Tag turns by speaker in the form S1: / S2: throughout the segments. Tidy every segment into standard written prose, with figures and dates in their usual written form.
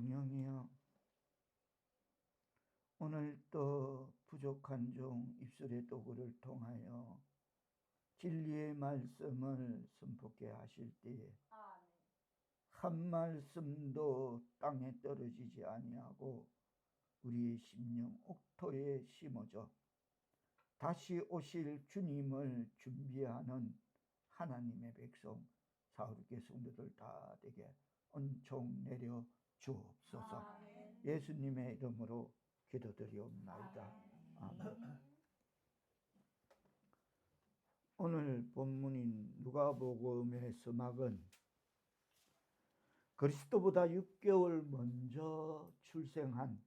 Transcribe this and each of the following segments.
S1: 성령이여, 오늘 또 부족한 종 입술의 도구를 통하여 진리의 말씀을 선포케 하실 때에 한 말씀도 땅에 떨어지지 아니하고 우리의 심령 옥토에 심어져 다시 오실 주님을 준비하는 하나님의 백성 사울교회 성도들 다 되게 은총 내려 주옵소서. 예수님의 이름으로 기도드리옵나이다. 아멘. 오늘 본문인 누가복음의 서막은 그리스도보다 6개월 먼저 출생한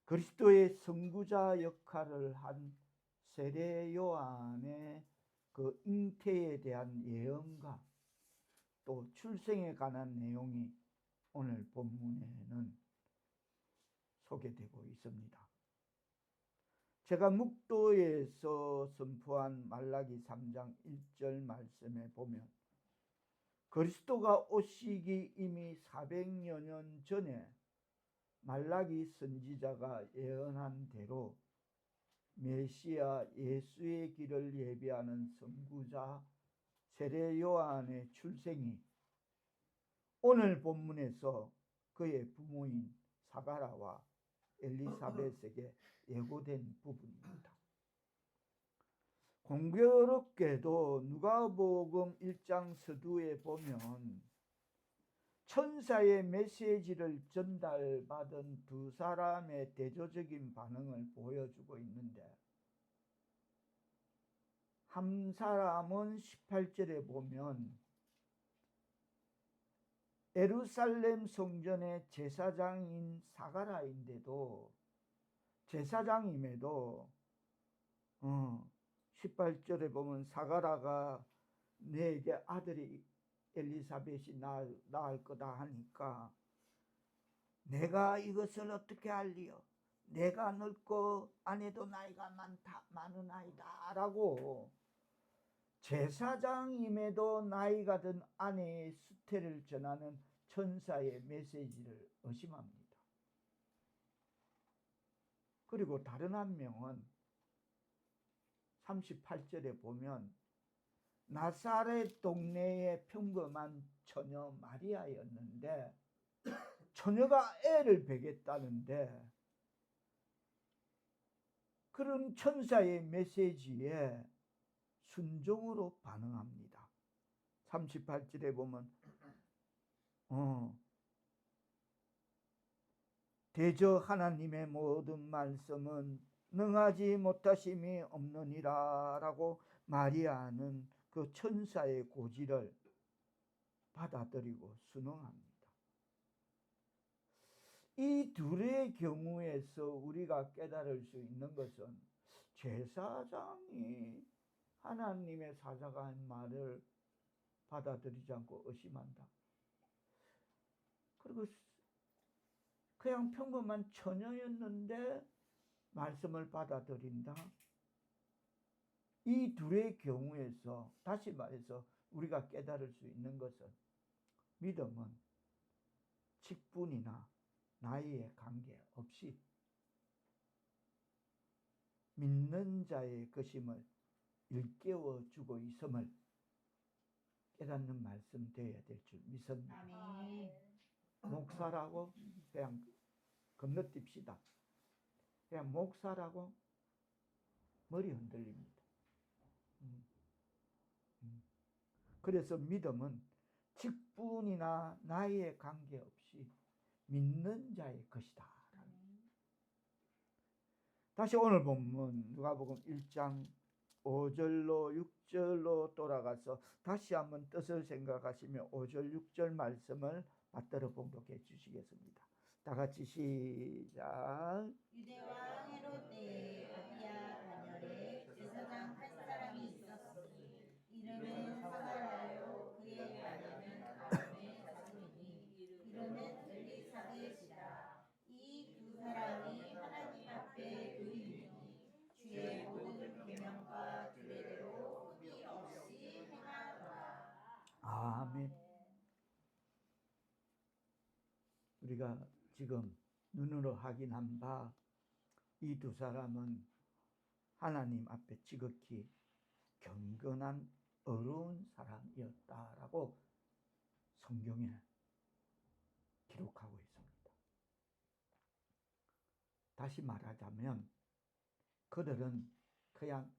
S1: 그리스도의 선구자 역할을 한 세례 요한의 그 잉태에 대한 예언과 또 출생에 관한 내용이 오늘 본문에는 소개되고 있습니다. 제가 묵도에서 선포한 말라기 3장 1절 말씀에 보면 그리스도가 오시기 이미 400여 년 전에 말라기 선지자가 예언한 대로 메시아 예수의 길을 예비하는 선구자 세례 요한의 출생이 오늘 본문에서 그의 부모인 사가라와 엘리사벳에게 예고된 부분입니다. 공교롭게도 누가복음 1장 서두에 보면 천사의 메시지를 전달받은 두 사람의 대조적인 반응을 보여주고 있는데 한 사람은 18절에 보면 예루살렘 성전의 제사장인 사가라인데도 제사장임에도 18절에 보면 사가라가 내게 아들이 엘리사벳이 낳을 거다 하니까 내가 이것을 어떻게 알리요? 내가 늙고 아내도 나이가 많은 아이다 라고 제사장임에도 나이가 든 아내의 수태를 전하는 천사의 메시지를 의심합니다. 그리고 다른 한 명은 38절에 보면 나사렛 동네의 평범한 처녀 마리아였는데 처녀가 애를 베겠다는데 그런 천사의 메시지에 순종으로 반응합니다. 38절에 보면 대저 하나님의 모든 말씀은 능하지 못하심이 없느니라 라고 마리아는 그 천사의 고지를 받아들이고 순응합니다. 이 둘의 경우에서 우리가 깨달을 수 있는 것은 제사장이 하나님의 사자가 한 말을 받아들이지 않고 의심한다. 그리고 그냥 평범한 처녀였는데 말씀을 받아들인다. 이 둘의 경우에서 다시 말해서 우리가 깨달을 수 있는 것은 믿음은 직분이나 나이에 관계없이 믿는 자의 것임을 일깨워 주고 있음을 깨닫는 말씀 되어야 될 줄 믿습니다. 아멘. 목사라고 그냥 건너뜁시다. 그냥 목사라고 머리 흔들립니다. 그래서 믿음은 직분이나 나이에 관계없이 믿는 자의 것이다. 다시 오늘 본문 누가복음 1장 5절로 6절로 돌아가서 다시 한번 뜻을 생각하시며 5절 6절 말씀을 받들어 봉독해 주시겠습니다. 다 같이 시작.
S2: 유대왕 헤롯의 아비야 다니엘에 제사장 한 사람이 있었으니 이름은 사가랴요 그의 아내는 아론의 자손이니 이름은 엘리사벳이라. 이 두 사람이 하나님 앞에 의인이니 주의 모든 계명과 규례대로 흠이 없이 행하더라.
S1: 아멘. 우리가 지금 눈으로 확인한 바 이 두 사람은 하나님 앞에 지극히 경건한 어려운 사람이었다라고 성경에 기록하고 있습니다. 다시 말하자면 그들은 그냥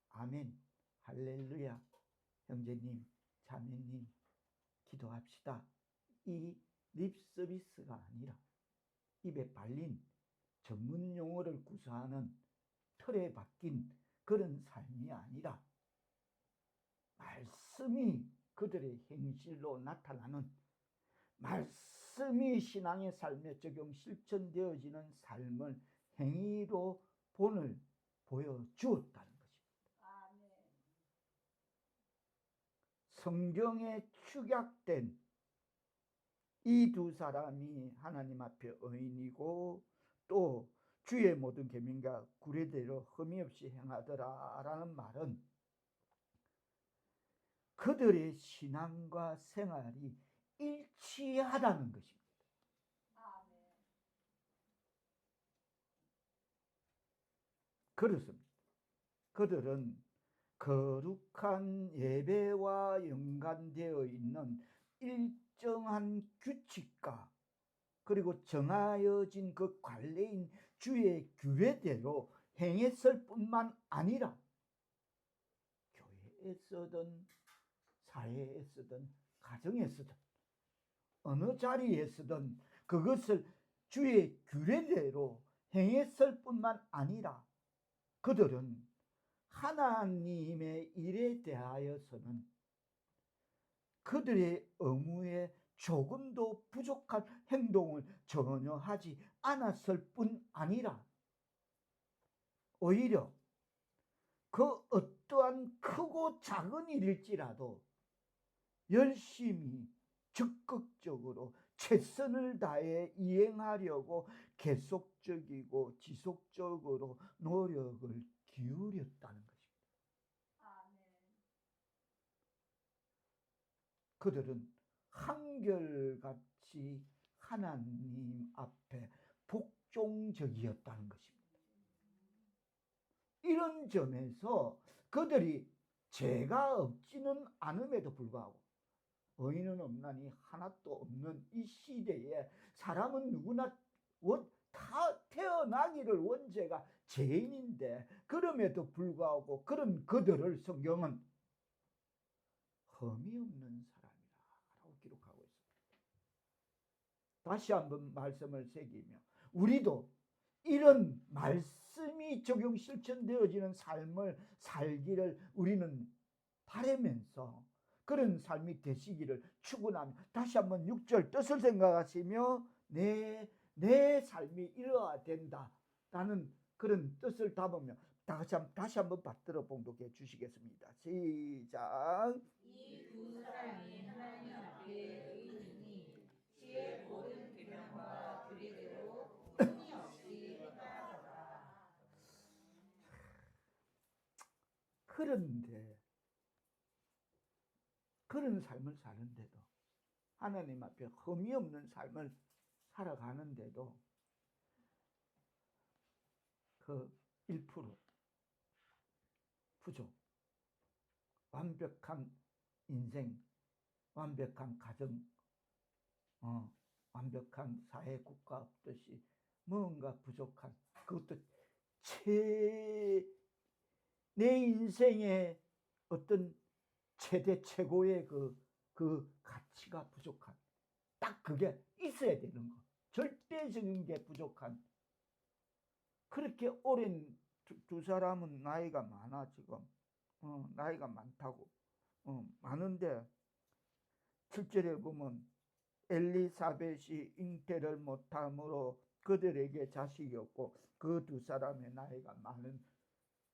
S1: 아멘, 할렐루야, 형제님, 자매님, 기도합시다. 이 립서비스가 아니라 입에 발린 전문 용어를 구사하는 틀에 박힌 그런 삶이 아니라 말씀이 그들의 행실로 나타나는, 말씀이 신앙의 삶에 적용 실천되어지는 삶을 행위로 본을 보여주었다는 것입니다. 성경에 축약된 이 두 사람이 하나님 앞에 의인이고 또 주의 모든 계명과 규례대로 흠이 없이 행하더라라는 말은 그들의 신앙과 생활이 일치하다는 것입니다. 그렇습니다. 그들은 거룩한 예배와 연관되어 있는 일정한 규칙과 그리고 정하여진 그 관례인 주의 규례대로 행했을 뿐만 아니라 교회에서든 사회에서든 가정에서든 어느 자리에서든 그것을 주의 규례대로 행했을 뿐만 아니라 그들은 하나님의 일에 대하여서는 그들의 의무에 조금도 부족한 행동을 전혀 하지 않았을 뿐 아니라 오히려 그 어떠한 크고 작은 일일지라도 열심히 적극적으로 최선을 다해 이행하려고 계속적이고 지속적으로 노력을 기울였다는 것입니다. 그들은 한결같이 하나님 앞에 복종적이었다는 것입니다. 이런 점에서 그들이 죄가 없지는 않음에도 불구하고 의인은 없나니 하나도 없는 이 시대에 사람은 누구나 다 태어나기를 원죄가 죄인인데 그럼에도 불구하고 그런 그들을 성경은 흠이 없는 사람이라고 기록하고 있습니다. 다시 한번 말씀을 새기며 우리도 이런 말씀이 적용 실천되어지는 삶을 살기를 우리는 바라면서 그런 삶이 되시기를 축원하며 다시 한번 6절 뜻을 생각하시며 내 삶이 이러야 된다라는 그런 뜻을 담으며 다시 한번 받들어 봉독해 주시겠습니다. 시작.
S2: 이 두 사람이 하나님 앞에 의인이니 주의 모든 계명과 규례대로 흠이 없이 행하더라.
S1: 그런데 그런 삶을 사는데도 하나님 앞에 흠이 없는 삶을 살아가는데도 그 1% 부족, 완벽한 인생, 완벽한 가정, 완벽한 사회 국가 없듯이 뭔가 부족한 그것도 내 인생의 어떤 최대 최고의 그 가치가 부족한 딱 그게 있어야 되는 거. 절대적인 게 부족한. 그렇게 오랜 두 사람은 나이가 많아 지금. 나이가 많다고. 많은데 7절에 보면 엘리사벳이 잉태를 못함으로 그들에게 자식이 없고 그 두 사람의 나이가 많은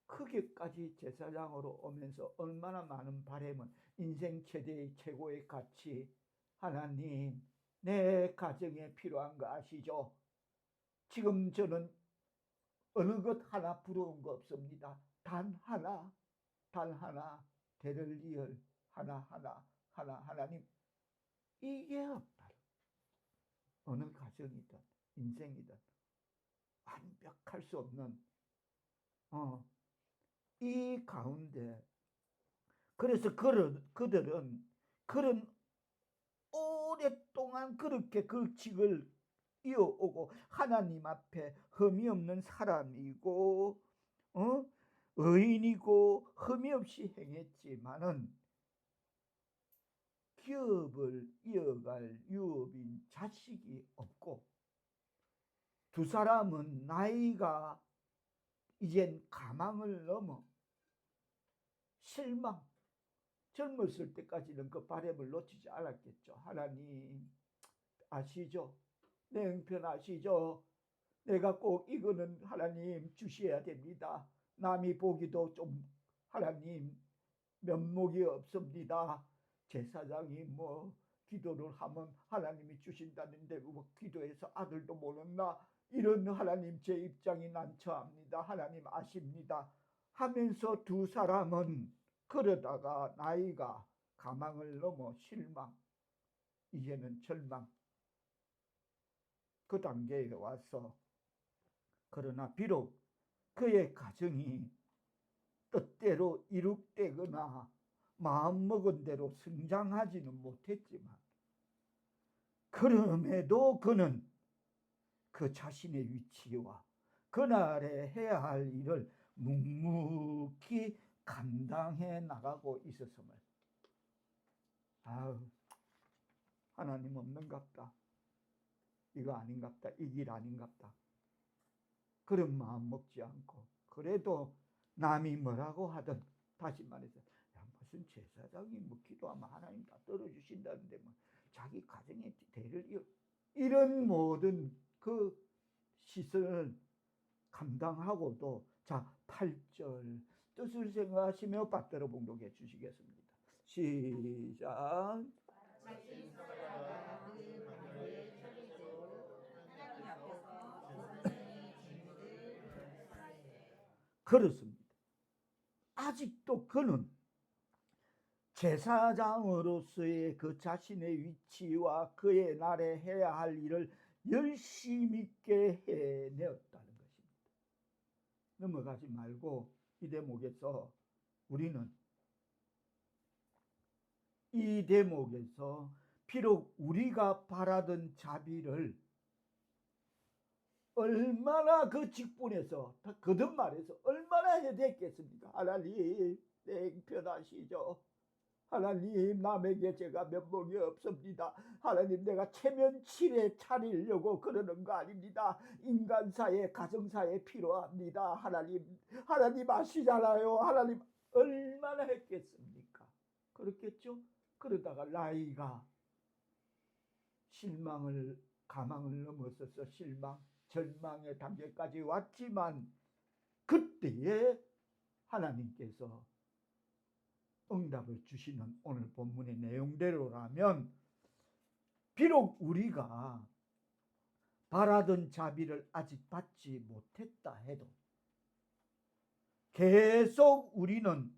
S1: 크게까지 제사장으로 오면서 얼마나 많은 바람은 인생 최대의 최고의 가치 하나님 내 가정에 필요한 거 아시죠? 지금 저는 어느 것 하나 부러운 거 없습니다. 단 하나 대를 이을 하나님 이게 없다. 어느 가정이든 인생이든 완벽할 수 없는 이 가운데 그래서 그들은 그런 오랫동안 그렇게 그 직을 이어오고 하나님 앞에 흠이 없는 사람이고 의인이고 흠이 없이 행했지만은 기업을 이어갈 유업인 자식이 없고 두 사람은 나이가 이젠 가망을 넘어 실망, 젊었을 때까지는 그 바람을 놓치지 않았겠죠. 하나님 아시죠? 내 형편 아시죠? 내가 꼭 이거는 하나님 주셔야 됩니다. 남이 보기도 좀 하나님 면목이 없습니다. 제사장이 뭐 기도를 하면 하나님이 주신다는데 뭐 기도해서 아들도 모르나, 이런 하나님 제 입장이 난처합니다. 하나님 아십니다 하면서 두 사람은 그러다가 나이가 가망을 넘어 실망, 이제는 절망, 그 단계에 와서, 그러나 비록 그의 가정이 뜻대로 이룩되거나 마음먹은 대로 성장하지는 못했지만 그럼에도 그는 그 자신의 위치와 그날에 해야 할 일을 묵묵히 감당해 나가고 있었음을, 아우 하나님 없는갑다, 이거 아닌갑다, 이 길 아닌갑다, 그런 마음 먹지 않고, 그래도 남이 뭐라고 하든, 다시 말해서 야 무슨 제사장이 뭐 기도하면 하나님 다 떨어주신다는데 뭐 자기 가정의 대를 이런 모든 그 시선을 감당하고도, 자 8절 뜻을 생각하시며 받들어 봉독해 주시겠습니다. 시작.
S2: 자신 사자가 그 반대에 처리되고 하나님 앞에서 그 선생의 진리를 결정하시되.
S1: 그렇습니다. 아직도 그는 제사장으로서의 그 자신의 위치와 그의 날에 해야 할 일을 열심히 있게 해내었다는 것입니다. 넘어가지 말고 이 대목에서 우리는 이 대목에서 비록 우리가 바라던 자비를 얼마나 그 직분에서 거듭 말해서 얼마나 해댔겠습니까? 하나님 내 형편하시죠. 하나님 남에게 제가 면목이 없습니다. 하나님 내가 체면치레 차리려고 그러는 거 아닙니다. 인간사에 가정사에 필요합니다. 하나님 아시잖아요. 하나님 얼마나 했겠습니까? 그렇겠죠? 그러다가 나이가 실망을 가망을 넘어서서 실망 절망의 단계까지 왔지만 그때에 하나님께서 응답을 주시는 오늘 본문의 내용대로라면 비록 우리가 바라던 자비를 아직 받지 못했다 해도 계속 우리는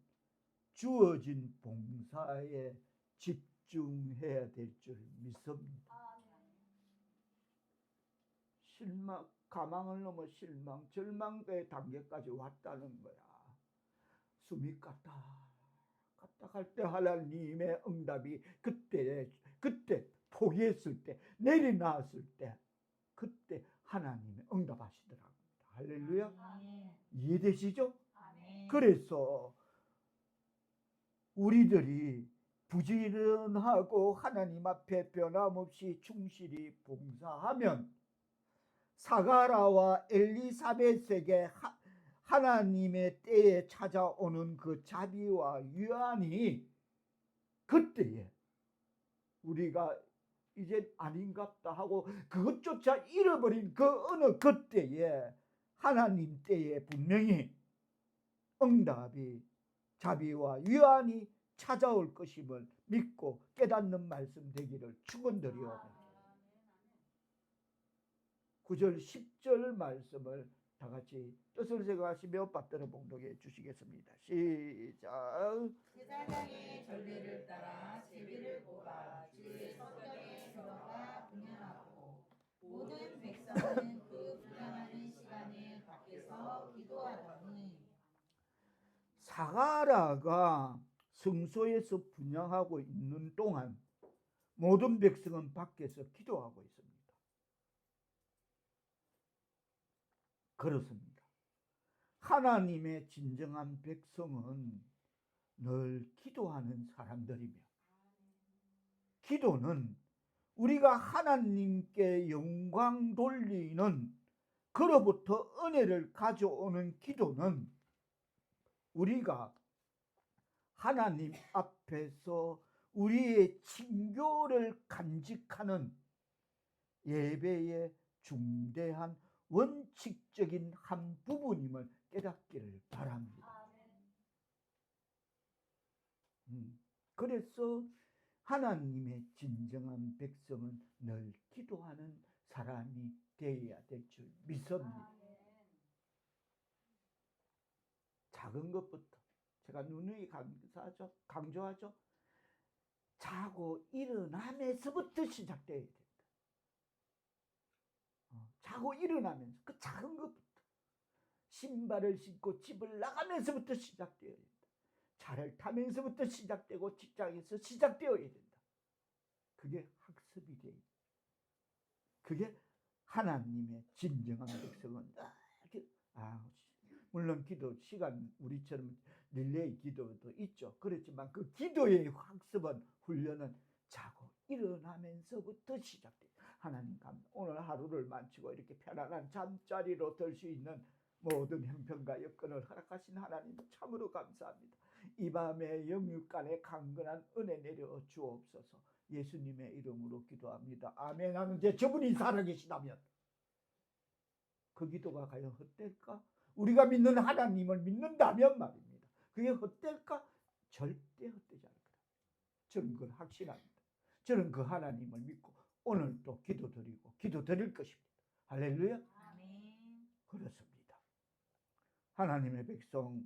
S1: 주어진 봉사에 집중해야 될 줄 믿습니다. 실망, 가망을 넘어 실망, 절망의 단계까지 왔다는 거야. 숨이 까딱할 때 하나님의 응답이 그때 포기했을 때, 내려놨을 때, 그때 하나님이 응답하시더라고요. 할렐루야.
S2: 아멘.
S1: 이해되시죠?
S2: 아멘.
S1: 그래서 우리들이 부지런하고 하나님 앞에 변함없이 충실히 봉사하면 사가라와 엘리사벳에게 하나님의 때에 찾아오는 그 자비와 유한이 그때에 우리가 이제 아닌갑다 하고 그것조차 잃어버린 그 어느 그때에 하나님 때에 분명히 응답이 자비와 유한이 찾아올 것임을 믿고 깨닫는 말씀 되기를 축원드리옵니다. 9절 10절 말씀을 다 같이 뜻을 생각하시며 받들어 봉독해 주시겠습니다. 시작.
S2: 제사장의 전례를 따라 제비를 뽑아 주의 성전에 들어가 분향하고
S1: 사가라가 성소에서 분향하고 있는 동안 모든 백성은 밖에서 기도하고 있습니다. 그렇습니다. 하나님의 진정한 백성은 늘 기도하는 사람들이며, 기도는 우리가 하나님께 영광 돌리는, 그로부터 은혜를 가져오는 기도는 우리가 하나님 앞에서 우리의 친교를 간직하는 예배의 중대한 원칙적인 한 부분임을 깨닫기를 바랍니다. 그래서 하나님의 진정한 백성은 늘 기도하는 사람이 되어야 될 줄 믿습니다. 작은 것부터 제가 누누이 강조하죠. 자고 일어나면서부터 시작되어야 된다. 자고 일어나면서 그 작은 것부터, 신발을 신고 집을 나가면서부터 시작되어야 된다. 차를 타면서부터 시작되고 직장에서 시작되어야 된다. 그게 학습이 돼요. 그게 하나님의 진정한 백성은 물론 기도 시간 우리처럼 릴레이 기도도 있죠. 그렇지만 그 기도의 학습은, 훈련은 자고 일어나면서부터 시작돼요. 하나님 오늘 하루를 마치고 이렇게 편안한 잠자리로 들 수 있는 모든 형편과 여건을 허락하신 하나님 참으로 감사합니다. 이 밤에 영육간에 강건한 은혜 내려 주옵소서. 예수님의 이름으로 기도합니다. 아멘. 하는데 저분이 살아계시다면 그 기도가 과연 헛될까? 우리가 믿는 하나님을 믿는다면 말입니다. 그게 헛될까? 절대 헛되지 않을 거다. 저는 그걸 확신합니다. 저는 그 하나님을 믿고 오늘 또 기도드리고 기도드릴 것입니다. 할렐루야.
S2: 아멘.
S1: 그렇습니다. 하나님의 백성,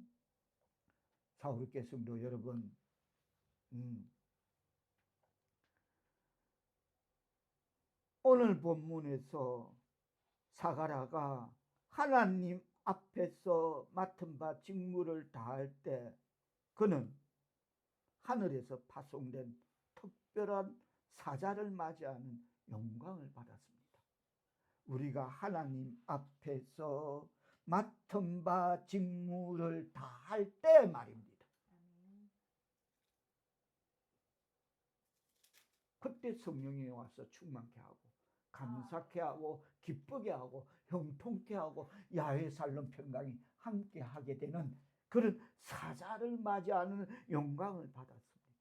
S1: 사울의 성도 여러분, 오늘 본문에서 사가라가 하나님 앞에서 맡은 바 직무를 다할 때 그는 하늘에서 파송된 특별한 사자를 맞이하는 영광을 받았습니다. 우리가 하나님 앞에서 맡은 바 직무를 다할 때 말입니다. 그때 성령이 와서 충만케 하고 감사케 하고 기쁘게 하고 형통케 하고 야훼살롬 평강이 함께 하게 되는 그런 사자를 맞이하는 영광을 받았습니다.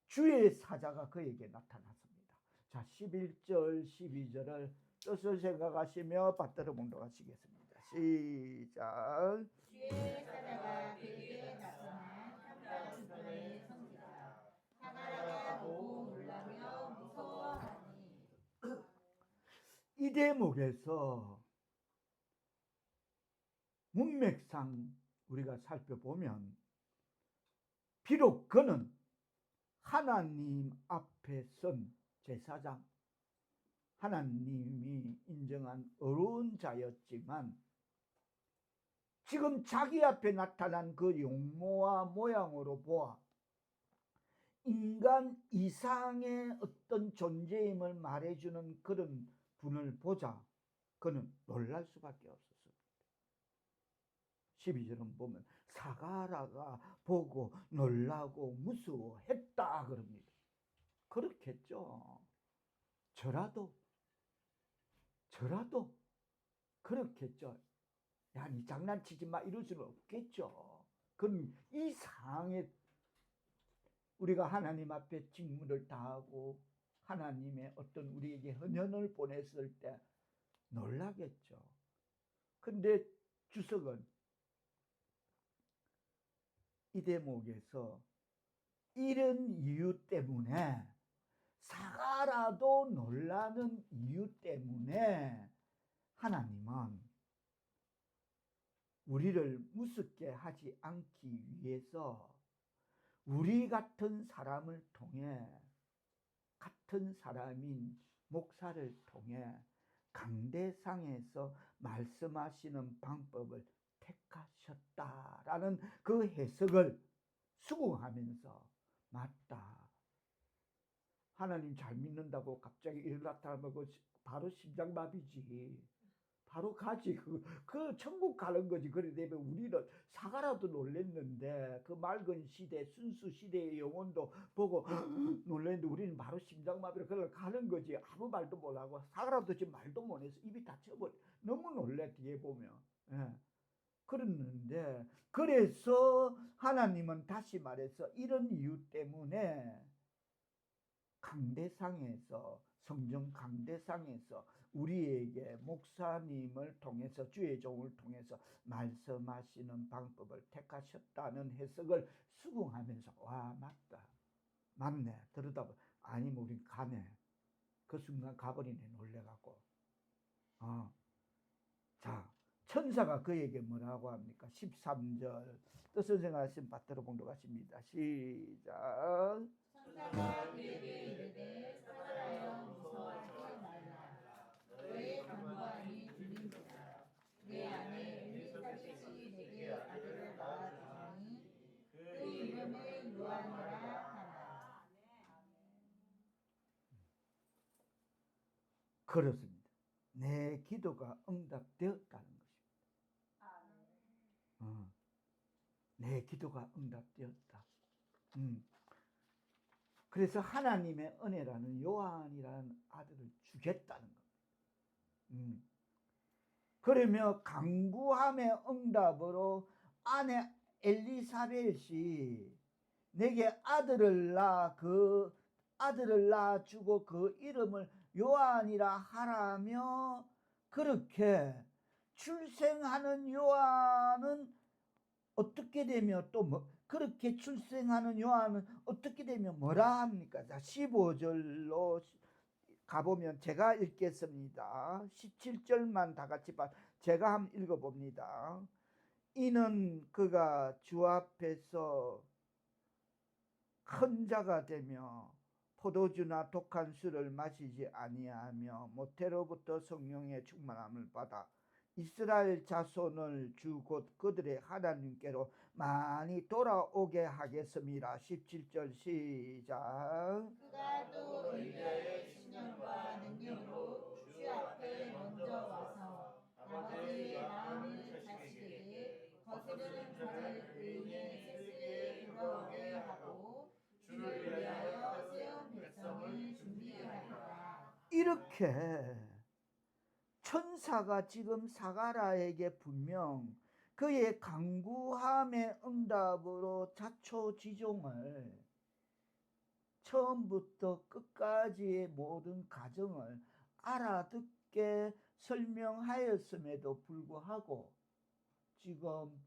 S1: 주의 사자가 그에게 나타났습니다. 자, 11절 12절을 뜻을 생각하시며 받들어 봉독하시겠습니다. 시작.
S2: 주의 사자가 그에게 나타나 평강주권의 성지라. 사가랴가 보고 놀라며 무서워하니.
S1: 이 대목에서 문맥상 우리가 살펴보면 비록 그는 하나님 앞에 선 제사장, 하나님이 인정한 어려운 자였지만 지금 자기 앞에 나타난 그 용모와 모양으로 보아 인간 이상의 어떤 존재임을 말해주는 그런 분을 보자 그는 놀랄 수밖에 없었습니다. 12절은 보면 사가라가 보고 놀라고 무서워했다 그럽니다. 그렇겠죠. 저라도 그렇겠죠. 야, 니 장난치지 마 이럴 수는 없겠죠. 그럼 이 상황에 우리가 하나님 앞에 직무를 다하고 하나님의 어떤 우리에게 헌연을 보냈을 때 놀라겠죠. 근데 주석은 이 대목에서 이런 이유 때문에 사가라도 놀라는 이유 때문에 하나님은 우리를 무섭게 하지 않기 위해서 우리 같은 사람을 통해 같은 사람인 목사를 통해 강대상에서 말씀하시는 방법을 택하셨다라는 그 해석을 수긍하면서 맞다. 하나님 잘 믿는다고 갑자기 일 나타나면 바로 심장마비지. 바로 가지. 그 천국 가는 거지. 그래 되면 우리는 사가라도 놀랬는데 그 맑은 시대, 순수 시대의 영혼도 보고 놀랬는데 우리는 바로 심장마비로 그걸 가는 거지. 아무 말도 못하고 사가라도 지금 말도 못해서 입이 다쳐버려. 너무 놀래 뒤에 보면. 예. 그랬는데 그래서 하나님은 다시 말해서 이런 이유 때문에 강대상에서 성전 강대상에서 우리에게 목사님을 통해서 주의 종을 통해서 말씀하시는 방법을 택하셨다는 해석을 수긍하면서 와 맞다 맞네 들여다보 아니면 우린 가네 그 순간 가버리네 놀래갖고 자 천사가 그에게 뭐라고 합니까? 13절 뜻을 생각하신 받들어 봉독하십니다. 시작.
S2: 천사가 그에게 이르되 사가라여 무서워하지 말라. 너의 간구함이 들린지라. 내 아내 엘리사벳이 내게 아들을 낳아주니 그 이름을 요한이라 하나.
S1: 그렇습니다. 내 기도가 응답되었다는 것입니다. 내 기도가 응답되었다. 그래서 하나님의 은혜라는 요한이라는 아들을 주겠다는 겁니다. 그러며 간구함의 응답으로 아내 엘리사벳이 내게 아들을 낳아주고 그 이름을 요한이라 하라며 그렇게 출생하는 요한은 어떻게 되면 또 그렇게 출생하는 요한은 어떻게 되면 뭐라 합니까? 자, 15절로 가보면 제가 읽겠습니다. 17절만 다 같이 제가 한번 읽어봅니다. 이는 그가 주 앞에서 큰 자가 되며 포도주나 독한 술을 마시지 아니하며 모태로부터 성령의 충만함을 받아 이스라엘 자손을 주 곧 그들의 하나님께로 많이 돌아오게 하겠습니다. 17절 시작.
S2: 그가 또 엘리야의 신령과 능력으로 주 앞에 먼저 와서 아버지의 마음을 자식에게 거스르는 자를 의인의 세습에 돌아오게 하고 주를 위하여 세운 백성을 준비하리라.
S1: 이렇게 천사가 지금 사가랴에게 분명 그의 간구함의 응답으로 자초지종을 처음부터 끝까지의 모든 과정을 알아듣게 설명하였음에도 불구하고 지금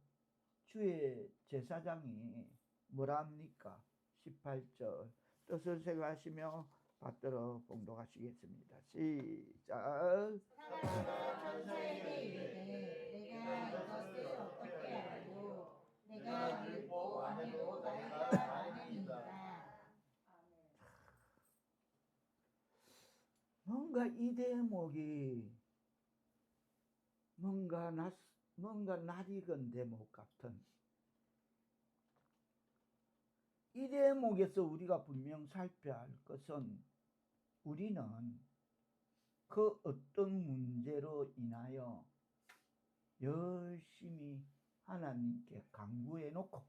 S1: 주의 제사장이 뭐랍니까? 18절 뜻을 생각하시며 받들어 봉독하시겠습니다. 시작.
S2: 사가랴가 천사에게 이르되 내가 이것을 어떻게 알리요? 내가 늙고 아내도 나이가 많으니이다.
S1: 뭔가 이 대목이 뭔가 낯익은 대목 같은 이 대목에서 우리가 분명 살펴야 할 것은 우리는 그 어떤 문제로 인하여 열심히 하나님께 간구해 놓고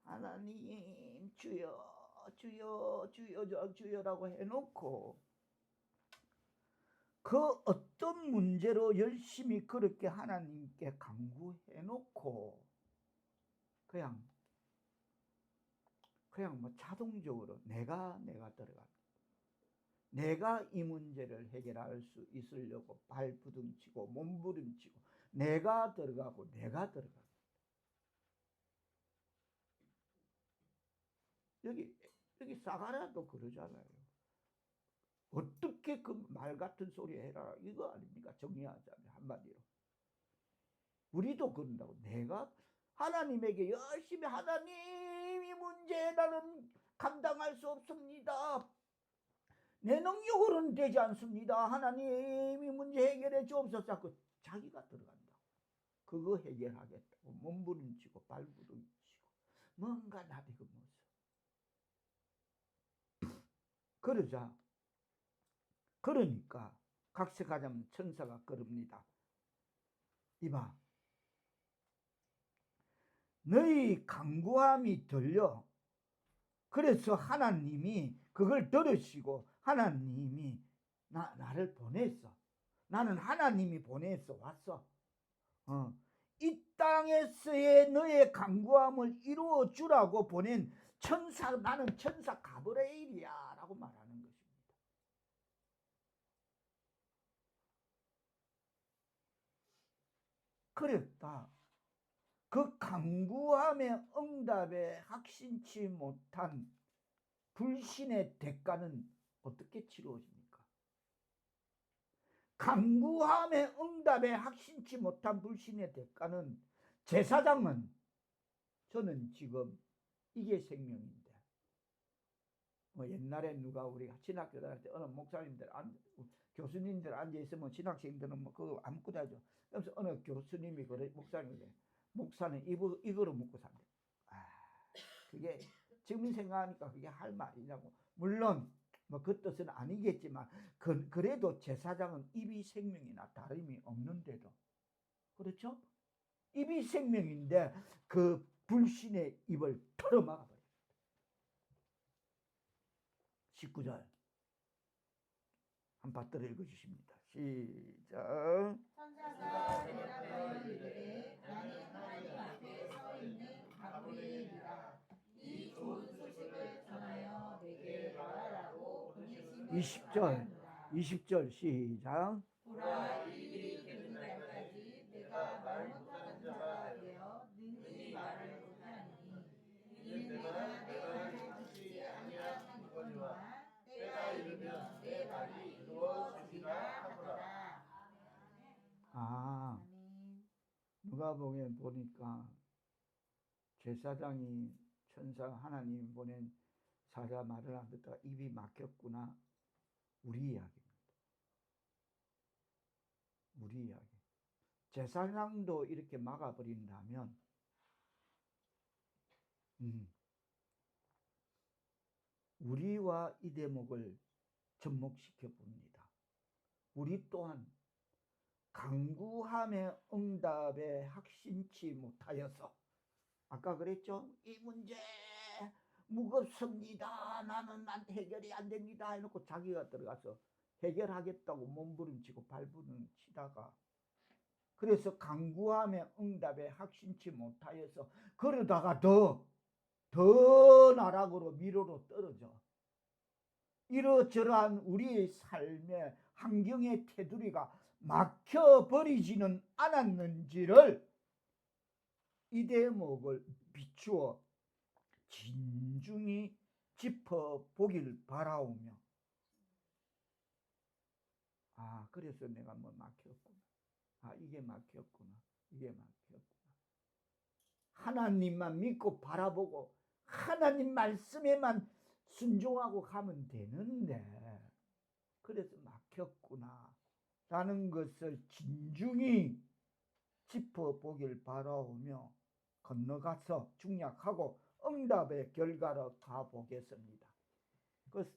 S1: 하나님 주여 주여 주여 주여라고 해놓고 그 어떤 문제로 열심히 그렇게 하나님께 간구해 놓고 그냥 뭐 자동적으로 내가 들어갑니다. 내가 이 문제를 해결할 수 있으려고 발부둥치고 몸부림치고 내가 들어가고 여기 사가랴도 그러잖아요. 어떻게 그 말 같은 소리 해라 이거 아닙니까? 정리하자면 한마디로 우리도 그런다고. 내가 하나님에게 열심히 하나님 이 문제 나는 감당할 수 없습니다. 내 능력으로는 되지 않습니다. 하나님 이 문제 해결해 주옵소서. 자기가 들어간다. 그거 해결하겠다고 몸부림치고 발부림치고 뭔가 나대고 모습. 그러니까 각색하자면 천사가 그럽니다. 이봐, 너희 간구함이 들려. 그래서 하나님이 그걸 들으시고 하나님이 나를 보냈어. 나는 하나님이 보내서 왔어. 이 땅에서의 너의 간구함을 이루어 주라고 보낸 천사, 나는 천사 가브리엘이야 라고 말하는 것입니다. 그랬다. 그 간구함의 응답에 확신치 못한 불신의 대가는 어떻게 치루어집니까? 간구함의 응답에 확신치 못한 불신의 대가는, 제사장은, 저는 지금 이게 생명인데, 뭐 옛날에 누가 우리가 신학교 다닐 때 어느 목사님들 교수님들 앉아 있으면 신학생들은 뭐 그거 아무것도 하죠. 그래서 어느 교수님이 그래, 목사는 이거로 먹고 산대. 그게 지금 생각하니까 그게 할 말이냐고. 물론 뭐 그 뜻은 아니겠지만 그래도 제사장은 입이 생명이나 다름이 없는데도, 그렇죠? 입이 생명인데 그 불신의 입을 털어막아버려요. 19절 한 파트를 읽어주십니다. 시작.
S2: 천사가 대답하여 이르되 나는 하나님 앞에 서 있는 가브리엘이라. 이 좋은 소식을 전하여 내게 말하라고 보내신
S1: 20절 시작.
S2: 보라, 이 일이 되는 날까지 내가 말 못하는 자가 되어 능히 말을 못하니 이는 내가 내 말을 듣지 아니하였거니와 때가 이르면 내 말이 이루어지리라 하더라.
S1: 누가복음에 보니까 제사장이 천사 하나님 보낸 사자 말을 안 듣다가 입이 막혔구나. 우리 이야기입니다. 우리 이야기. 제사장도 이렇게 막아버린다면 우리와 이 대목을 접목시켜 봅니다. 우리 또한 간구함의 응답에 확신치 못하여서, 아까 그랬죠? 이 문제 무겁습니다. 나는 해결이 안 됩니다. 해놓고 자기가 들어가서 해결하겠다고 몸부림치고 발부림치다가, 그래서 간구함의 응답에 확신치 못하여서 그러다가 더 나락으로 미로로 떨어져. 이러저러한 우리의 삶의 환경의 테두리가 막혀버리지는 않았는지를 이 대목을 비추어 진중히 짚어보길 바라오며, 그래서 내가 뭐 막혔구나. 이게 막혔구나. 이게 막혔구나. 하나님만 믿고 바라보고 하나님 말씀에만 순종하고 가면 되는데, 그래서 막혔구나 라는 것을 진중히 짚어보길 바라오며 건너가서 중략하고 응답의 결과로 가보겠습니다. 그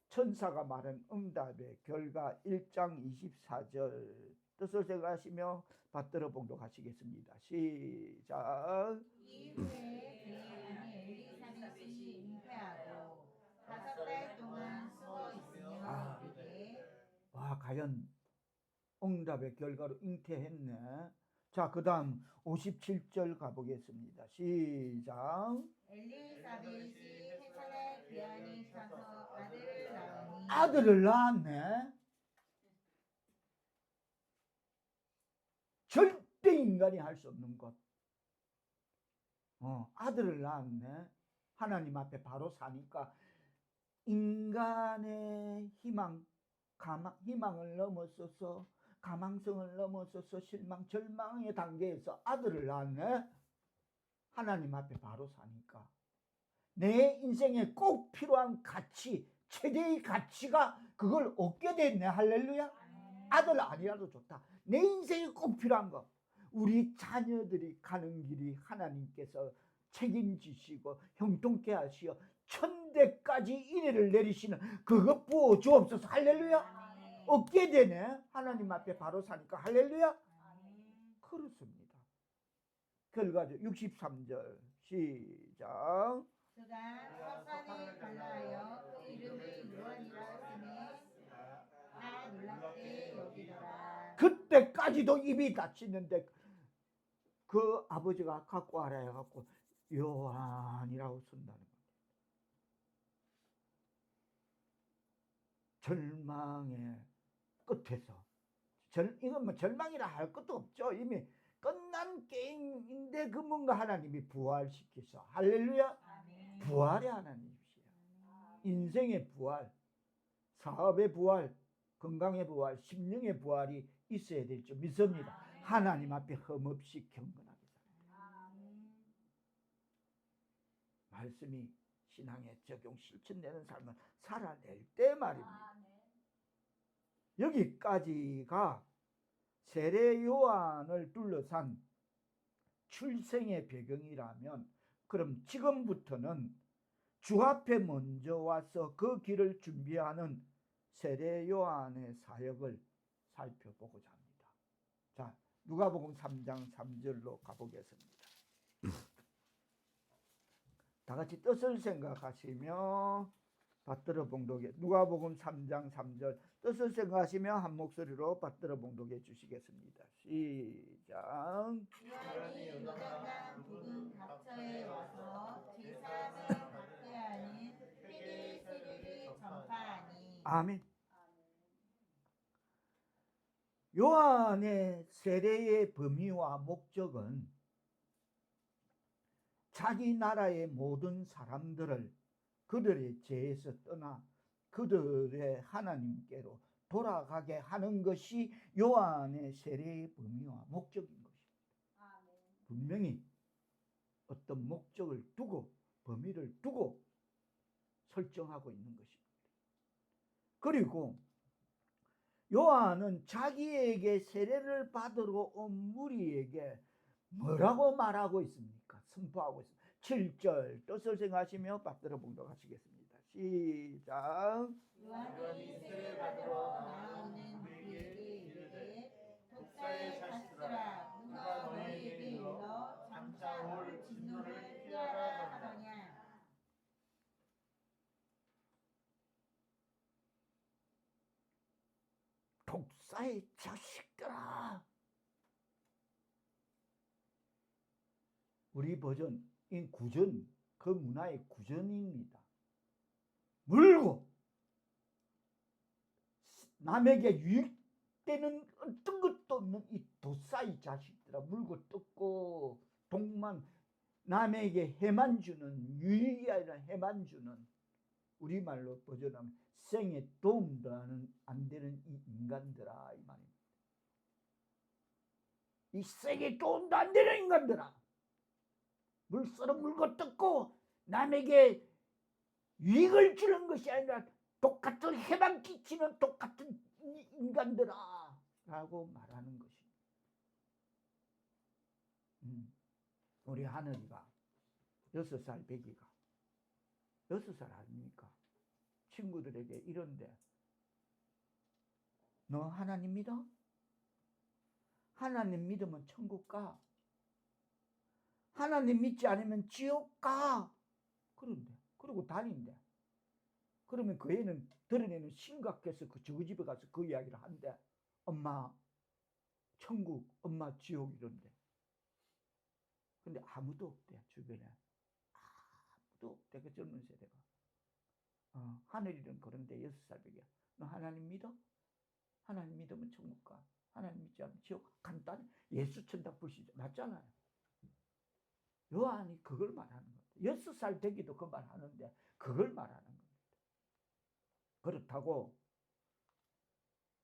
S1: 천사가 말한 응답의 결과 1장 24절 뜻을 생각하시며 받들어 봉독하시겠습니다. 시작.
S2: 이후에 그의 아내 엘리사벳이 잉태하고 5달 동안 썩어 있으며 이르되.
S1: 과연 응답의 결과로 잉태했네. 자, 그 다음 57절 가보겠습니다. 시작.
S2: 엘리사벳이 해살의 기한이 차서 아들을 낳으니.
S1: 아들을 낳았네. 절대 인간이 할 수 없는 것. 아들을 낳았네. 하나님 앞에 바로 사니까 인간의 희망을 넘어서서, 가망성을 넘어서서 실망, 절망의 단계에서 아들을 낳았네. 하나님 앞에 바로 사니까 내 인생에 꼭 필요한 가치, 최대의 가치가 그걸 얻게 됐네. 할렐루야. 아들 아니라도 좋다. 내 인생에 꼭 필요한 거. 우리 자녀들이 가는 길이 하나님께서 책임지시고 형통케 하시어 천대까지 인애를 내리시는 그것 부어 주옵소서. 할렐루야.
S2: 아멘.
S1: 얻게 되네. 하나님 앞에 바로 사니까. 할렐루야.
S2: 아멘.
S1: 그렇습니다. 결과죠. 63절 시작.
S2: 그가 석산을 갈라하여 그 이름을 요한이라 했으니 다 놀랍게 여기더라.
S1: 그때까지도 입이 닫히는데 그 아버지가 갖고 와라 해갖고 요한이라고 쓴다는 거예요. 절망의 끝에서 이건 뭐 절망이라 할 것도 없죠. 이미 끝난 게임인데 그 뭔가 하나님이 부활시키셔. 할렐루야.
S2: 아멘.
S1: 부활의 하나님이시여. 인생의 부활, 사업의 부활, 건강의 부활, 심령의 부활이 있어야 될 줄 믿습니다. 하나님 앞에 흠없이 경건하게 살아요.
S2: 아멘.
S1: 말씀이 신앙에 적용 실천되는 삶을 살아낼 때 말입니다. 여기까지가 세례 요한을 둘러싼 출생의 배경이라면, 그럼 지금부터는 주 앞에 먼저 와서 그 길을 준비하는 세례 요한의 사역을 살펴보고자 합니다. 자, 누가복음 3장 3절로 가보겠습니다. 다 같이 뜻을 생각하시며 받들어 봉독해. 누가복음 3장 3절 뜻을 생각하시며 한 목소리로 받들어 봉독해 주시겠습니다. 시작.
S2: 요한이 요단강 붉은 각처에 와서 제사장을 받게 하는 회개의 세례를 전파하니.
S1: 아멘. 요한의 세례의 범위와 목적은 자기 나라의 모든 사람들을 그들의 죄에서 떠나 그들의 하나님께로 돌아가게 하는 것이 요한의 세례의 범위와 목적인 것입니다. 분명히 어떤 목적을 두고 범위를 두고 설정하고 있는 것입니다. 그리고 요한은 자기에게 세례를 받으러 온 무리에게 뭐라고 말하고 있습니까? 선포하고 있습니다. 7절 뜻을 생각하시며 받들어 봉독하시겠습니다. 시작.
S2: 요한이 세례 받으러 나오는 우리에게 이르되 독사의 자식들아 누가 너희에게 일러 장차 올 진노를 피하라 하더냐.
S1: 독사의 자식들아. 우리 버전, 이 구전, 그 문화의 구전입니다. 물고 남에게 유익되는 어떤 것도 없는 이 독사의 자식들아. 물고 뜯고 독만, 남에게 해만 주는, 유익이 아니라 해만 주는, 우리말로 버전하면 생에 도움도 안 되는 이 인간들아, 이 말입니다. 이 생에 도움도 안 되는 인간들아. 물서로 물고 뜯고 남에게 유익을 주는 것이 아니라 똑같은 해방 끼치는 똑같은 인간들아 라고 말하는 것입니다. 우리 하늘이가 6살 배기가 6살 아닙니까? 친구들에게 이런데, 너 하나님 믿어? 하나님 믿으면 천국 가. 하나님 믿지 않으면 지옥 가. 그런데, 그리고 다닌대. 그러면 그 애는 드러내는 심각해서 저 집에 가서 그 이야기를 한대. 엄마 천국, 엄마 지옥 이런데. 근데 아무도 없대, 주변에. 아무도 없대, 그 젊은 세대가. 하늘이는 그런데 6살 배기야. 너 하나님 믿어? 하나님 믿으면 천국 가. 하나님 믿지 않으면 지옥. 간단해. 예수 천당 불시죠. 맞잖아요. 요한이 그걸 말하는 거예요. 6살 되기도 그 말 하는데 그걸 말하는 겁니다. 그렇다고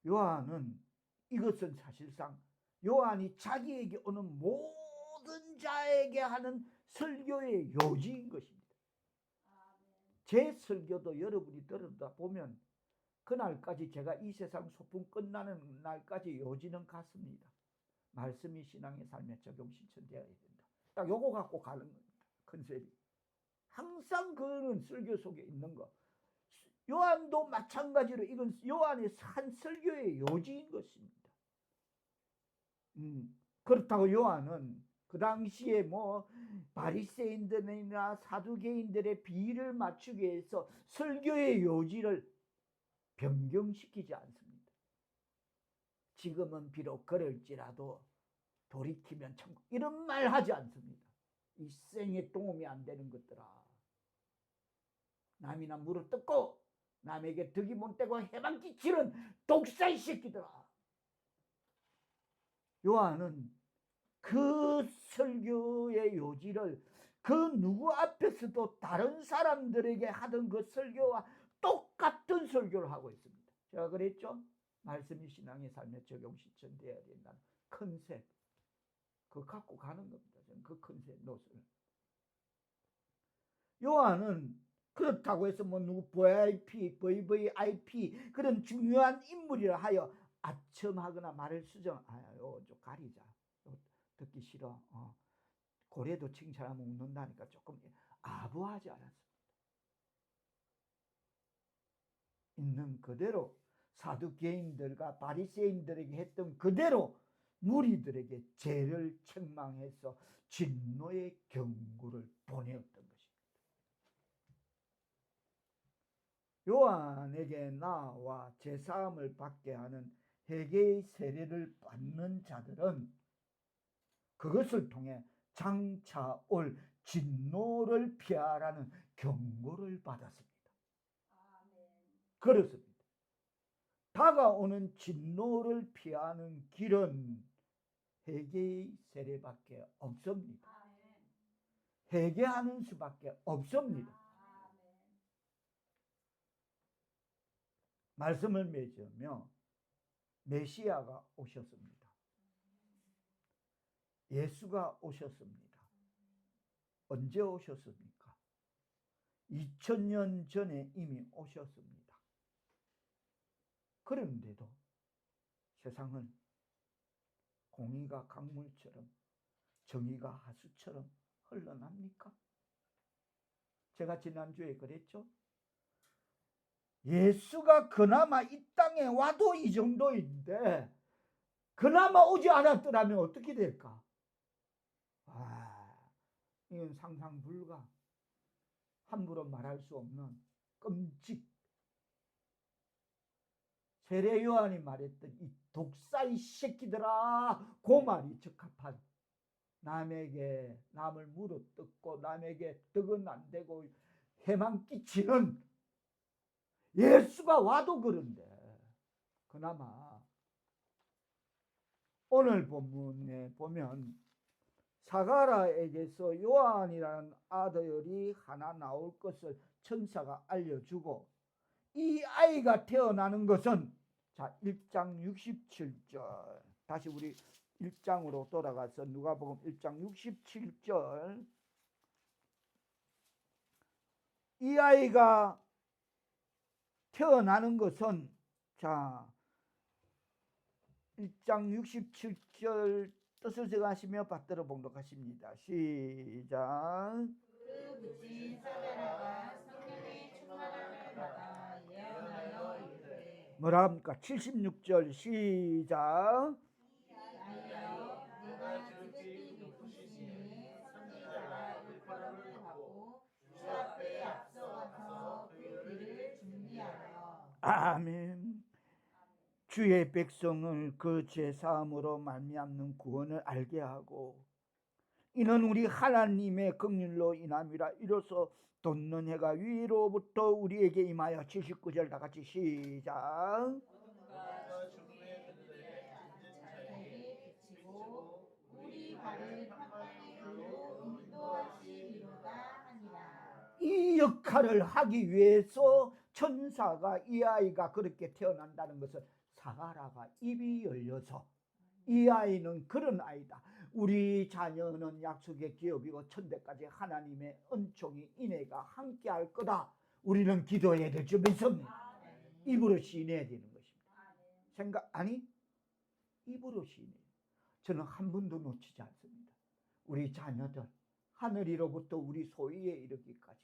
S1: 요한은, 이것은 사실상 요한이 자기에게 오는 모든 자에게 하는 설교의 요지인 것입니다. 제 설교도 여러분이 들어다 보면 그날까지, 제가 이 세상 소풍 끝나는 날까지 요지는 같습니다. 말씀이 신앙의 삶에 적용 실천되어야 된다. 딱 요거 갖고 가는 겁니다. 컨셉이. 항상 그는 설교 속에 있는 거. 요한도 마찬가지로 이건 요한의 한 설교의 요지인 것입니다. 그렇다고 요한은 그 당시에 뭐 바리새인들이나 사두개인들의 비위를 맞추기 위해서 설교의 요지를 변경시키지 않습니다. 지금은 비록 그럴지라도 돌이키면 천국 이런 말 하지 않습니다. 이 생에 도움이 안 되는 것들아. 남이나 무릎 뜯고 남에게 득이 못 되고 해방 끼치는 독사의 새끼들아. 요한은 그 설교의 요지를 그 누구 앞에서도 다른 사람들에게 하던 그 설교와 똑같은 설교를 하고 있습니다. 제가 그랬죠? 말씀이 신앙의 삶에 적용 실천되어야 된다는 컨셉. 그거 갖고 가는 겁니다. 저는 그 컨셉 노선을. 요한은 그렇다고 해서 뭐 누구 VIP, VVIP 그런 중요한 인물이라 하여 아첨하거나 말을 수정하여 좀 가리자. 듣기 싫어. 고래도 칭찬하면 웃는다니까 조금 아부하지 않았습니다. 있는 그대로 사두개인들과 바리새인들에게 했던 그대로 무리들에게 죄를 책망해서 진노의 경고를 보내었던 것입니다. 요한에게 나와 제사함을 받게 하는 회개의 세례를 받는 자들은 그것을 통해 장차 올 진노를 피하라는 경고를 받았습니다. 그렇습니다. 다가오는 진노를 피하는 길은 회개의 세례밖에 없습니다. 회개하는 수밖에 없습니다. 말씀을 맺으며 메시아가 오셨습니다. 예수가 오셨습니다. 언제 오셨습니까? 2000년 전에 이미 오셨습니다. 그런데도 세상은 공의가 강물처럼 정의가 하수처럼 흘러납니까? 제가 지난주에 그랬죠? 예수가 그나마 이 땅에 와도 이 정도인데 그나마 오지 않았더라면 어떻게 될까? 이건 상상 불가. 함부로 말할 수 없는 끔찍. 세례 요한이 말했던 이 독사의 새끼들아, 그 말이 적합한. 남에게 남을 물어뜯고 남에게 득은 안 되고 해만 끼치는 예수가 와도 그런데 그나마 오늘 본문에 보면 사가라에게서 요한이라는 아들이 하나 나올 것을 천사가 알려주고 이 아이가 태어나는 것은 자 1장 67절 다시 우리 1장으로 돌아가서 누가복음 1장 67절 이 아이가 태어나는 것은 자 1장 67절 뜻을 정하시며 받들어 봉독하십니다. 시작.
S2: 그 부친 사가라가 성령의 충만함을 받아 예언하여 이르되
S1: 뭐라 합니까? 76절 시작.
S2: 아이여 내가 지극히 높으시니 선지자가 일컬음을 하고 주 앞에 앞서가서 그 일을 준비하여
S1: 아멘. 주의 백성을 그 죄사함으로 말미암는 구원을 알게 하고 이는 우리 하나님의 긍휼로 인함이라. 이로써 돋는 해가 위로부터 우리에게 임하여 79절 다같이 시작.
S2: 우리 발을 평강의 길로 인도하시리로다 하니라.
S1: 이 역할을 하기 위해서 천사가 이 아이가 그렇게 태어난다는 것은 사가라가 입이 열려서 이 아이는 그런 아이다. 우리 자녀는 약속의 기업이고 천대까지 하나님의 은총이 인애가 함께할 거다. 우리는 기도해야 될 줄 믿습니다. 입으로 시인해야 되는 것입니다. 입으로 시인해요. 저는 한 번도 놓치지 않습니다. 우리 자녀들 하늘이로부터 우리 소유에 이르기까지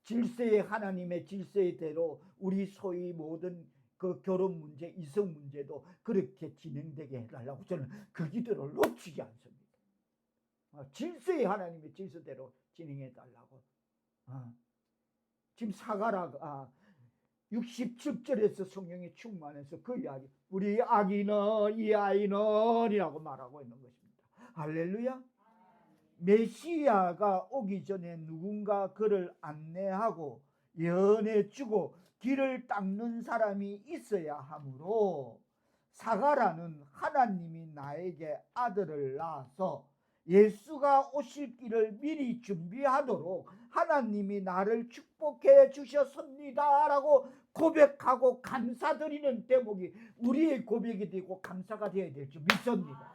S1: 질서의 하나님의 질서대로 우리 소유 모든 그 결혼 문제, 이성 문제도 그렇게 진행되게 해달라고 저는 그 기도를 놓치지 않습니다. 질서의 하나님의 질서대로 진행해달라고. 지금 사가라 67절에서 성령이 충만해서 그 이야기, 우리 아기는 이 아이는 이라고 말하고 있는 것입니다. 할렐루야. 메시아가 오기 전에 누군가 그를 안내하고 연해주고 길을 닦는 사람이 있어야 하므로 사가라는 하나님이 나에게 아들을 낳아서 예수가 오실 길을 미리 준비하도록 하나님이 나를 축복해 주셨습니다 라고 고백하고 감사드리는 대목이 우리의 고백이 되고 감사가 되어야 될 줄 믿습니다.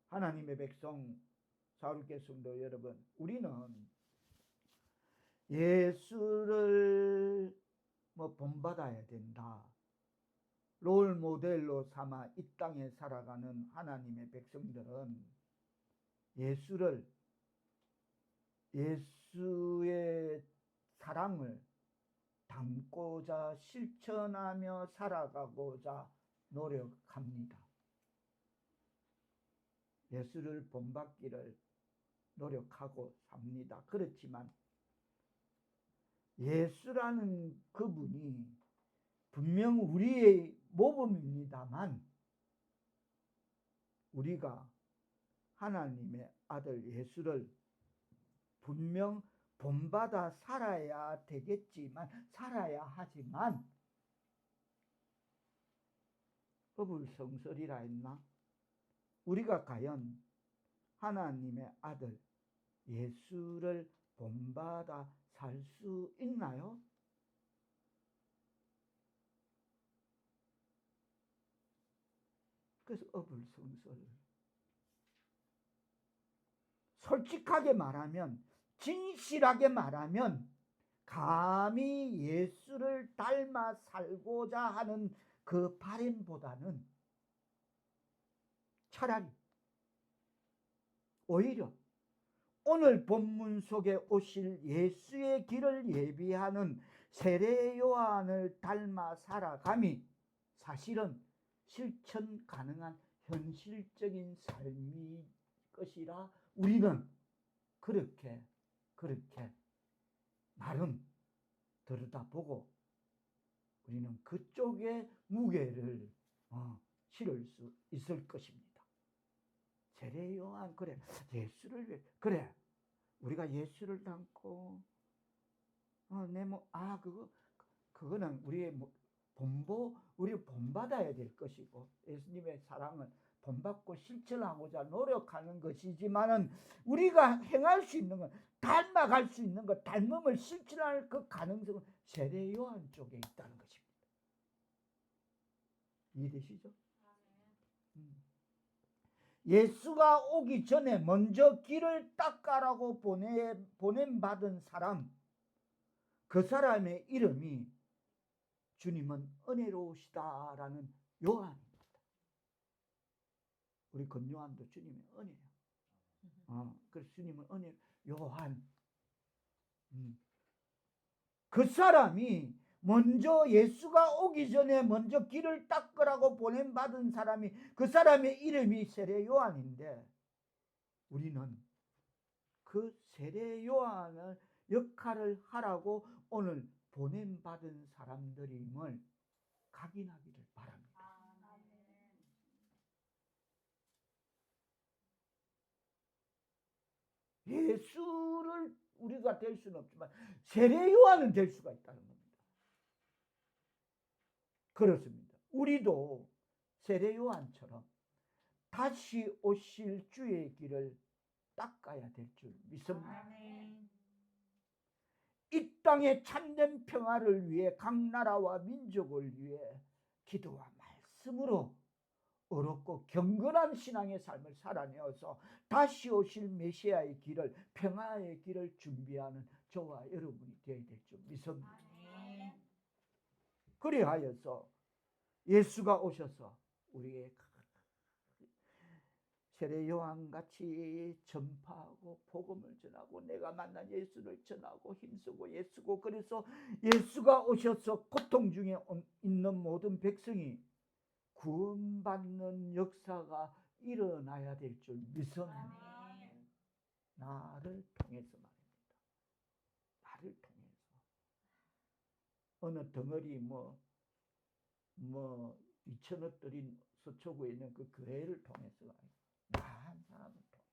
S1: 하나님의 백성 사울교회 성도 여러분, 우리는 예수를 본받아야 된다, 롤 모델로 삼아 이 땅에 살아가는 하나님의 백성들은 예수의 사랑을 담고자 실천하며 살아가고자 노력합니다. 예수를 본받기를 노력하고 삽니다. 그렇지만 예수라는 그분이 분명 우리의 모범입니다만 우리가 하나님의 아들 예수를 분명 본받아 살아야 되겠지만, 살아야 하지만 어불성설이라 했나? 우리가 과연 하나님의 아들 예수를 본받아 살 수 있나요? 그래서 어불성설. 솔직하게 말하면, 진실하게 말하면 감히 예수를 닮아 살고자 하는 그 바램보다는 차라리 오히려 오늘 본문 속에 오실 예수의 길을 예비하는 세례 요한을 닮아 살아감이 사실은 실천 가능한 현실적인 삶일 것이라 우리는 그렇게 나름 들여다보고 우리는 그쪽에 무게를 실을 수 있을 것입니다. 세례 요한, 그래 예수를, 그래 우리가 예수를 닮고 그거는 우리의 우리 본받아야 될 것이고 예수님의 사랑은 본받고 실천하고자 노력하는 것이지만은 우리가 행할 수 있는 건, 닮아갈 수 있는 것, 닮음을 실천할 그 가능성은 세례 요한 쪽에 있다는 것입니다. 이해되시죠? 예수가 오기 전에 먼저 길을 닦아라고 보냄받은 사람, 그 사람의 이름이 주님은 은혜로우시다라는 요한입니다. 우리 건요한도 주님의 은혜예요. 그래서 주님은 은혜 요한. 그 사람이 먼저 예수가 오기 전에 먼저 길을 닦으라고 보냄받은 사람이, 그 사람의 이름이 세례 요한인데 우리는 그 세례 요한의 역할을 하라고 오늘 보냄받은 사람들임을 각인하기를 바랍니다. 예수를 우리가 될 수는 없지만 세례 요한은 될 수가 있다는 겁니다. 그렇습니다. 우리도 세례 요한처럼 다시 오실 주의 길을 닦아야 될 줄 믿습니다. 이 땅의 참된 평화를 위해, 각 나라와 민족을 위해 기도와 말씀으로 어렵고 경건한 신앙의 삶을 살아내어서 다시 오실 메시아의 길을, 평화의 길을 준비하는 저와 여러분이 되어야 될 줄 믿습니다. 그리하여서 예수가 오셔서 우리의 세례 요한같이 전파하고 복음을 전하고 내가 만난 예수를 전하고 힘쓰고 예수고, 그래서 예수가 오셔서 고통 중에 있는 모든 백성이 구원받는 역사가 일어나야 될 줄 믿습니다. 나를 통해서 말입니다. 나를 통해서. 어느 덩어리 2천억들이 서초구에 있는 그 교회를 통해서가 아니고 나 한 사람을 통해서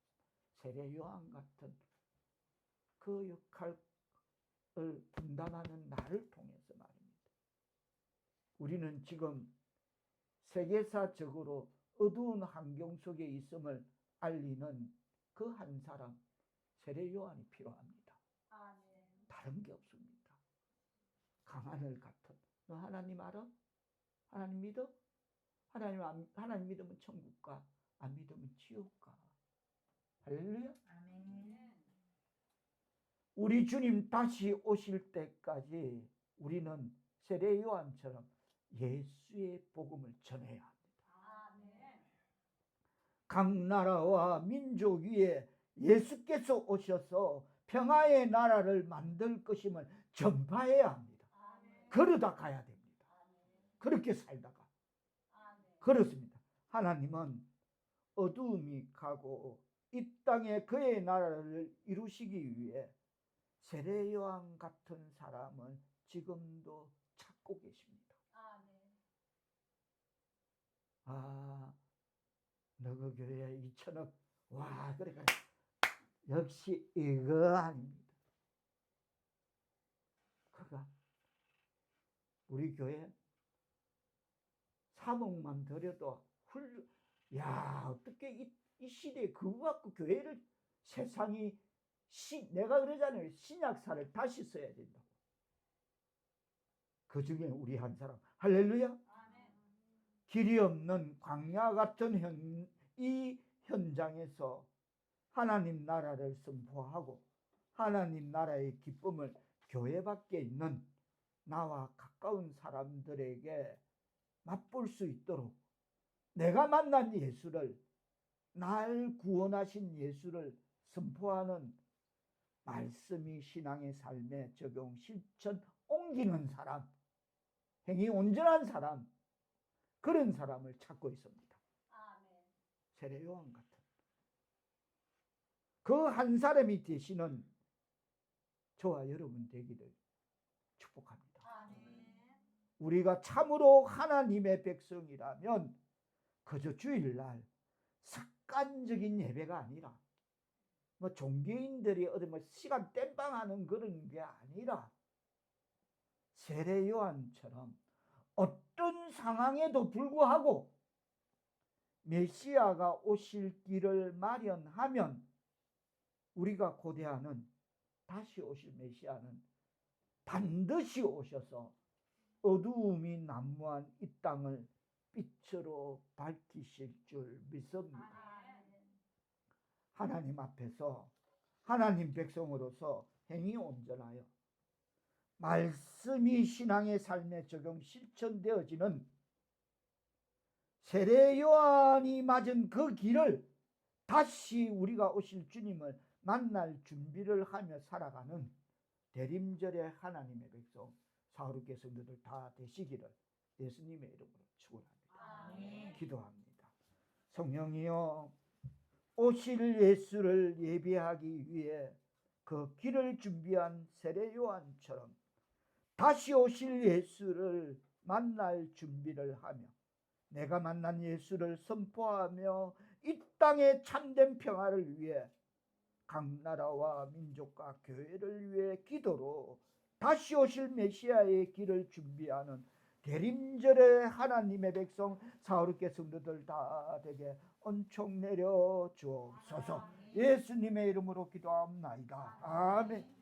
S1: 세례 요한 같은 그 역할을 분담하는 나를 통해서 말입니다. 우리는 지금 세계사적으로 어두운 환경 속에 있음을 알리는 그 한 사람, 세례 요한이 필요합니다. 다른 게 없습니다. 강하늘 같은, 너 하나님 알아? 하나님 믿어? 하나님 믿으면 천국 가, 안 믿으면 지옥 가. 할렐루야. 우리 주님 다시 오실 때까지 우리는 세례 요한처럼 예수의 복음을 전해야 합니다. 각 나라와 민족 위에 예수께서 오셔서 평화의 나라를 만들 것임을 전파해야 합니다. 그러다 가야 됩니다. 그렇게 살다가. 그렇습니다. 하나님은 어두움이 가고 이 땅에 그의 나라를 이루시기 위해 세례 요한 같은 사람을 지금도 찾고 계십니다. 너그 교회 2천억, 와, 그러니까 역시 이거 아닙니다. 그가 우리 교회 3억만 들여도 어떻게 이 시대에 그거 갖고 교회를 세상이 내가 그러잖아요. 신약사를 다시 써야 된다고. 그 중에 우리 한 사람, 할렐루야. 길이 없는 광야 같은 이 현장에서 하나님 나라를 선포하고 하나님 나라의 기쁨을 교회 밖에 있는 나와 가까운 사람들에게 맛볼 수 있도록 내가 만난 예수를, 날 구원하신 예수를 선포하는 말씀이 신앙의 삶에 적용, 실천, 옮기는 사람, 행위 온전한 사람, 그런 사람을 찾고 있습니다. 세례 요한 같은 그 한 사람이 되시는 저와 여러분 되기를 축복합니다. 우리가 참으로 하나님의 백성이라면 그저 주일날 습관적인 예배가 아니라 종교인들이 어디 시간 땜빵하는 그런 게 아니라 세례 요한처럼 어떤 상황에도 불구하고 메시아가 오실 길을 마련하면 우리가 고대하는 다시 오실 메시아는 반드시 오셔서 어두움이 난무한 이 땅을 빛으로 밝히실 줄 믿습니다. 하나님 앞에서 하나님 백성으로서 행위 온전하여 말씀이 신앙의 삶에 적용 실천되어지는 세례 요한이 맞은 그 길을 다시 우리가 오실 주님을 만날 준비를 하며 살아가는 대림절의 하나님의 백성 사우르게 성도들 다 되시기를 예수님의 이름으로 축원합니다. 기도합니다. 성령이여, 오실 예수를 예비하기 위해 그 길을 준비한 세례 요한처럼 다시 오실 예수를 만날 준비를 하며 내가 만난 예수를 선포하며 이 땅의 참된 평화를 위해 각 나라와 민족과 교회를 위해 기도로 다시 오실 메시아의 길을 준비하는 대림절의 하나님의 백성 사우르게 성도들 다 되게 은총 내려 주옵소서. 예수님의 이름으로 기도합나이다. 아멘.